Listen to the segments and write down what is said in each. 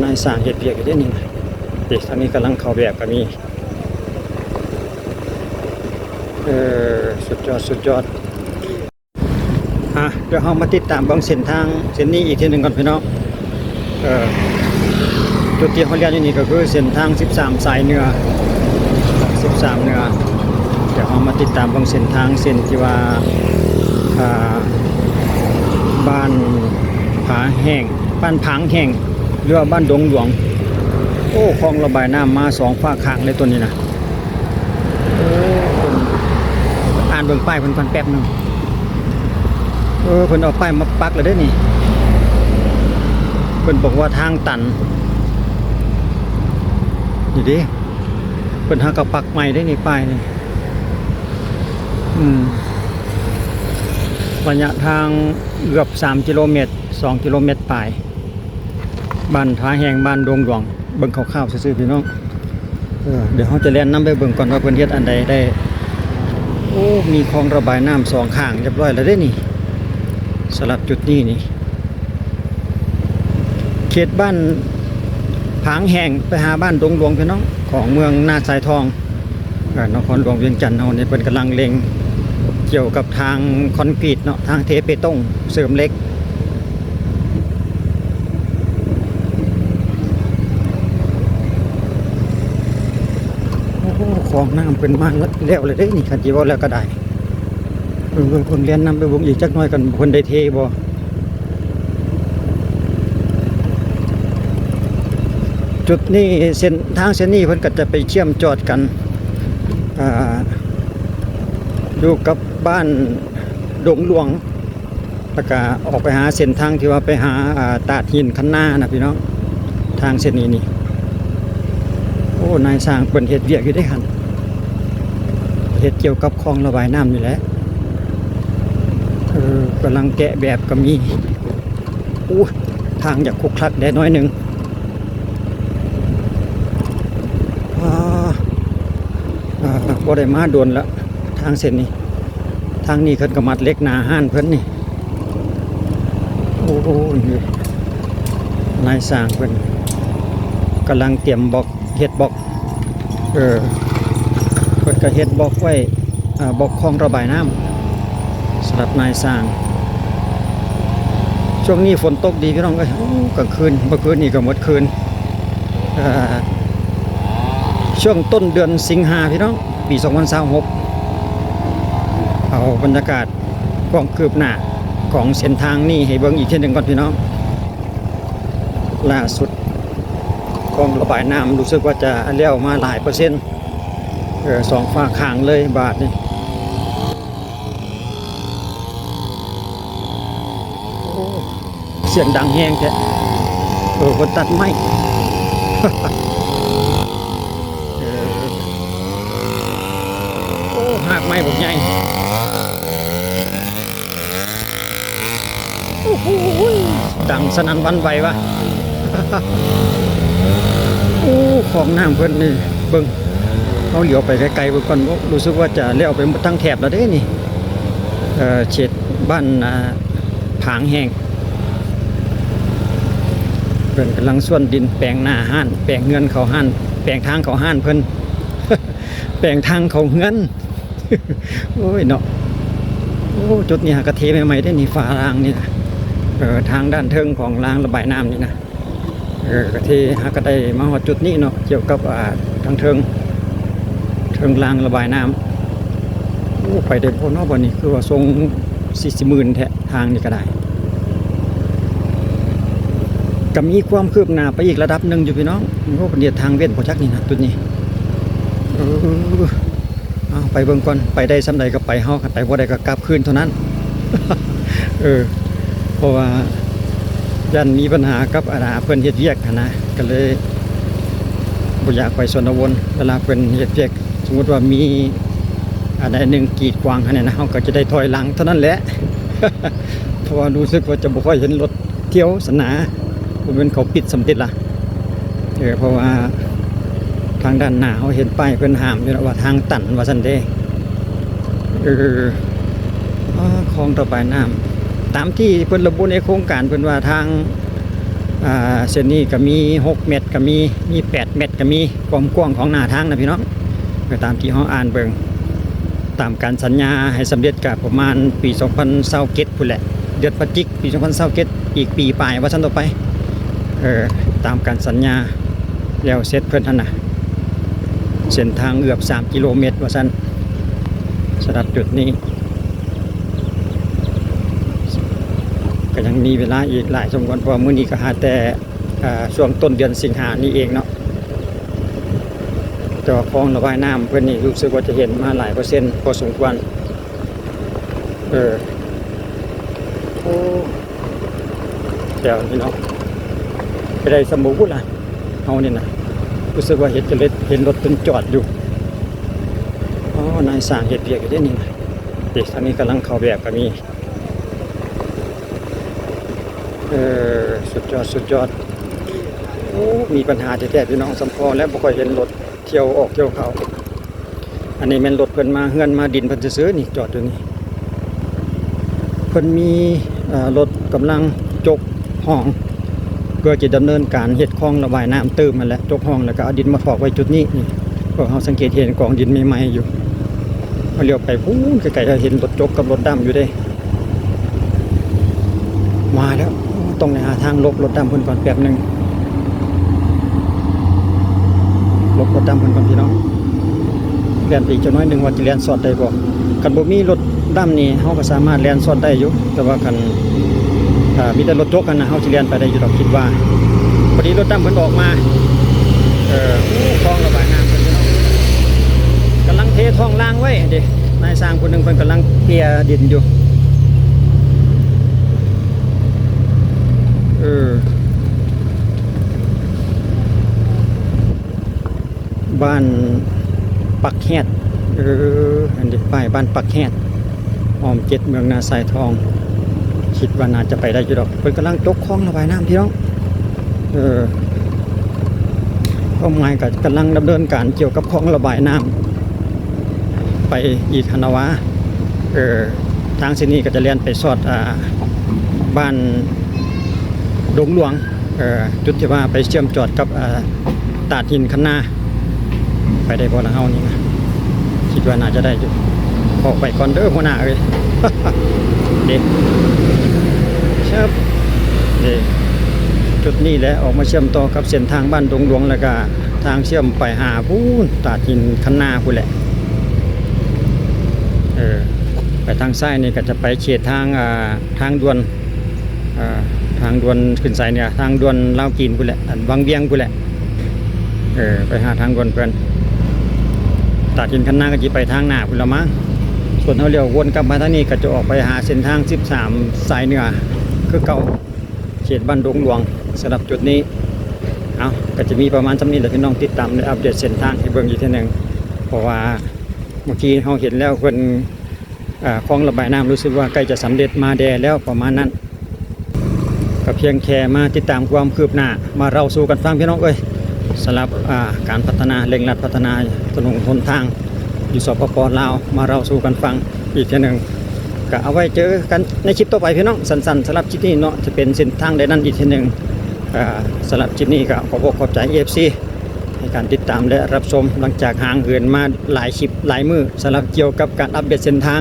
นายสร้างเฮ็ดเวียกอยู่ได้นี่นะเด็กทางนี้กำลังเข้าแบบก็มีสุดยอดสุดยอดเดี๋ยวเรามาติดตามบางเส้นทางเส้นนี้อีกทีหนึ่งก่อนพี่น้องจุดที่เขาเรียนอยู่นี่ก็คือเส้นทาง13สายเหนือ13เหนือเดี๋ยวเรามาติดตามบางเส้นทางเส้นที่ว่าบ้านผาแห้งบ้านผางแห้งหรือว่าบ้านดงหลวงโอ้คลองระบายน้ำมาสองฝากข้างเลยตัวนี้นะอ่านเบิ่งป้ายเพิ่นแป๊บนึงเพิ่นเอาป้ายมาปักเลยได้นี่เพิ่นบอกว่าทางตันนี่ดิเพิ่นหากระปักใหม่ได้นี่ป้ายนี่ระยะทางเกือบ3 กิโลเมตร2 กิโลเมตรปลายบ้านผาแห้งบ้านดงหลวงเบิ่งคร่าวๆซื่อๆพี่น้องเดี๋ยวเราจะเล่นน้ำไปเบิ่งก่อนว่าเพิ่นเฮ็ดอันใดได้โอ้มีคลองระบายน้ำ2ข้างเรียบร้อยแล้วได้นี่สำหรับจุดนี้นี่เขตบ้านผางแห้งไปหาบ้านดงหลวงพี่น้องของเมืองนาสายทองนครหลวงเวียงจันทร์เราเนี่ยเป็นกำลังเล็งเกี่ยวกับทางคอนกรีตเนาะทางเทเปตงเสริมเหล็กของน้ำเป็นมาแล้วเลยได้นี่คันจีว่าแล้วก็ได้คนเรียนนำไปวงอีกจักหน่อยกันคนได้เทบ่จุดนี้เส้นทางเส้นนี้เพิ่นก็จะไปเชื่อมจอดกันอยู่กับบ้านดงหลวงแล้วก็ออกไปหาเส้นทางที่ว่าไปหาตาดหินคันนานะพี่น้องทางเส้นนี้นี่โอ้นายสร้างเปิ่นเฮ็ดเวียกอยู่ได้หั่นเฮ็ดเกี่ยวกับคลองระบายน้ำนี่แหละกำลังแกะแบบก็มีอู้ทางอยากคุกคลักได้น้อยหนึ่งบ่ได้มาโดนแล้วทางเส้นนี้ทางนี้เพิ่นก็มัดเล็กหนาห้านเพิ่นนี่โอ้โหนายสร้างเพิ่นกำลังเตรียมบล็อกเฮ็ดบล็อกเพิ่นก็เฮ็ดบล็อกไว้บล็อกคลองระบายน้ำสำหรับนายสร้างช่วงนี้ฝนตกดีพี่น้องก็กลางคืนเมื่อคืนนี่ก็หมดคืนช่วงต้นเดือนสิงหาพี่น้องปี2026เอาบรรยากาศความคืบหน้าของเส้นทางนี้ให้เบิ่งอีกทีหนึ่งก่อนพี่น้องล่าสุดคลองระบายน้ำรู้สึกว่าจะเลี้ยวมาหลายเปอร์เซ็นต์สองฝากข้างเลยบาทนี่เสียงดังแห้งแท้คนตัดไม้หากไม้ผมใหญ่ดังสนั่นวันไหววะโอ้ของน้ำเพิ่นนี่เบิ่งเขาเหลียวไปไกลๆเบิ่งก่อนรู้สึกว่าจะเลี้ยวไปหมดทั้งแถบแล้วเด้นี่เขตบ้านผางแห้งเพิ่นกำลังส่วนดินแปลงหน้าห้านแปลงเงินเขาห้านแปลงทางเขาห้านเพิ่น แปลงทางเขาเงิน โอ้ยเนาะโอ้จุดนี้กระเทใหม่ๆได้นี่ฝารางนี่นะทางด้านเทิงของรางระบายน้ำนี่นะกระเทก็ได้มาหอดจุดนี้เนาะเกี่ยวกับทางเทิงรางระบายน้ำโอ้ไปได้พ้นนอกวันนี้คือว่าทรง40,000แท้ทางนี้ก็ได้ก็มีความคืบหน้าไปอีกระดับหนึ่งอยู่พี่น้องโอ้เป็นเดียทางเว้นพอจักนี่นะจุดนี้ไปเบิ่งก่อนไปได้สำใดก็ไปเฮาไปบ่ได้ก็กลับคืนเท่านั้น เพราะว่ายันมีปัญหากับเพิ่นเฮ็ดเวียกนะก็เลยบ่อยากไปสนวนเวลาเพิ่นเฮ็ดเวียกสมมุติว่ามีอะไรหนึ่งกีดขวางนะเฮาก็จะได้ถอยหลังเท่านั้นแหละ เพราะว่ารู้สึกว่าจะบ่ค่อยเห็นรถเที่ยวสนาบ่แม่นเขาปิดสำติดล่ะเพราะว่าทางด้านหน้าเขาเห็นป้ายเพิ่นห้ามอยู่ว่าทางตันว่าซั่นเด้คลองระบายน้ำตามที่เพิ่นระบุในโครงการเพิ่นว่าทาง อ เส้นนี้ก็มี6เมตรก็มี8เมตรก็มีความกว้างของหน้าทางนะพี่น้องก็ตามที่เฮาอ่านเบิ่งตามการสัญญาให้สำเร็จก็ประมาณปี2027พุ่นแหละเดือนพฤศจิกปี2027อีกปีปลายว่าซั่นต่อไปตามการสัญญาแล้วเสร็จเพิ่นหั่นน่ะเส้นทางเกือบ3กิโลเมตรว่าซั่นสำหรับจุดนี้ก็ยังมีเวลาอีกหลายสมควรเพราะมื้อนี้ก็หาแต่ช่วงต้นเดือนสิงหานี่เองเนาะแต่ว่าคลองระบายน้ำเพิ่นนี่รู้สึกว่าจะเห็นมาหลายเปอร์เซ็นต์พอสมควรโอ้เดี๋ยวพี่น้องไปได้สมูล่ะเอานี่นะรู้สึกว่าเห็นรถเป็นจอดอยู่อ๋อนายสร้างเฮ็ดเวียกอยู่ได้นี่นะเด็กทางนี้กำลังเข้าแบบก็มีสุดยอดโอ้มีปัญหาแท้ๆพี่น้องสำพอแล้วบ่ค่อยเห็นรถเที่ยวออกเที่ยวเข้าอันนี้แม่นรถเพิ่นมาเฮือนมาดินเพิ่นซื้อๆนี่จอดอยู่นี่เพิ่นมีรถกำลังจกห้องเพื่อจะดำเนินการเฮ็ดคลองระบายน้ำเติมมันแหละจกห้องแล้วก็เอาดินมาถอกไว้จุดนี้นี่พวกเฮาสังเกตเห็นกองดินใหม่ๆอยู่พอเลี้ยวไปพู้นไกลๆจะเห็นรถจกกับรถดำอยู่เด้มาแล้วต้องหาทางลบรถดำเพิ่นก่อนแป๊บนึงลบรถดำเพิ่นก่อนพี่น้องแล่นอีกจักหน่อยนึงว่าสิแล่นสอดได้บ่คันบ่มีรถดำนี่เฮาก็สามารถแล่นสอดได้อยู่แต่ว่าคันมีแต่รถจกกันนะเฮาสิแล่นไปได้อยู่ดอกคิดว่าพอดีรถดำเพิ่นออกมาคลองระบายน้ำเพิ่นพี่น้องกำลังเทท่องล่างไว้เด้นายสร้างคนนึงเพิ่นกำลังเกลี่ยดินอยู่บ้านปักแฮดอันนี้ป้ายบ้านปักแฮดอ้อม7เมืองนาสายทองคิดว่าน่าจะไปได้อยู่ดอกเพิ่นกำลังจกคลองระบายน้ำพี่น้องก็หมายก็กำลังดำเนินการเกี่ยวกับคลองระบายน้ำไปอีกหนาวะทางเส้นนี้ก็จะเลียนไปสอดบ้านดงหลวงจุดที่ว่าไปเชื่อมจอดกับตาดหินคันนาไปได้บ่ละเฮานี่นะคิดว่าน่าจะได้อยู่ขอไปก่อนเด้อหัวหน้าเอ้ย เด็กครับจุดนี้แหละออกมาเชื่อมต่อกับเส้นทางบ้านดงหลวงแล้วก็ทางเชื่อมไปหาพูนตาดหินคันนาพูนแหละไปทางซ้ายนี่ก็จะไปเขตทางด่วนทางด่วนขึ้นสายเนี่ยทางด่วนลาวกีนพูนแหละบางเวียงพูนแหละไปหาทางด่วนเพื่อนตาดหินคันนาก็จะไปทางหน้าพูนละมั้งส่วนเขาเลี้ยววนกลับมาทางนี้ก็จะออกไปหาเส้นทาง13สายเหนือคือเก่าเขตบ้านดงหลวงสำหรับจุดนี้ก็จะมีประมาณจำนี้แหละพี่น้องติดตามและอัปเดตเส้นทางให้เบิ่งอีกทีนึงเพราะว่าเมื่อกี้เราเห็นแล้วคนคลองระบายน้ำรู้สึกว่าใกล้จะสำเร็จมาแดแล้วประมาณนั้นก็เพียงแค่มาติดตามความคืบหน้ามาเราสู่กันฟังพี่น้องสำหรับการพัฒนาเร่งรัดพัฒนาถนนหนทางอยู่สปป.ลาวมาเราสู่กันฟังอีกทีนึงก็เอาไว้เจอกันในคลิปต่อไปพี่น้องสั้นๆสำหรับคลิปนี้เนาะจะเป็นเส้นทางใดนั้นอีกทีนึงสำหรับคลิปนี้ก็ขอบใจ FC ในการติดตามและรับชมหลังจากห่างเหินมาหลายคลิปหลายมื้อสำหรับเกี่ยวกับการอัปเดตเส้นทาง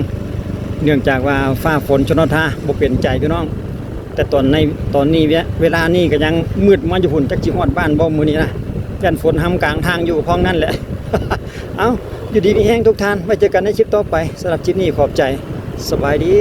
เนื่องจากว่าฟ้าฝนชนท่าบ่เป็นใจพี่น้องแต่ตอนนี้เวลานี้ก็ยังมืดมาอยู่พุ่นจักสิฮอดบ้านบ่มื้อนี้นะยันฝนห้ำกลางทางอยู่พ้องนั่นแหละ อยู่ดีมีแห้งทุกท่านไว้เจอกันในคลิปต่อไปสำหรับคลิปนี้ขอบใจสบายดี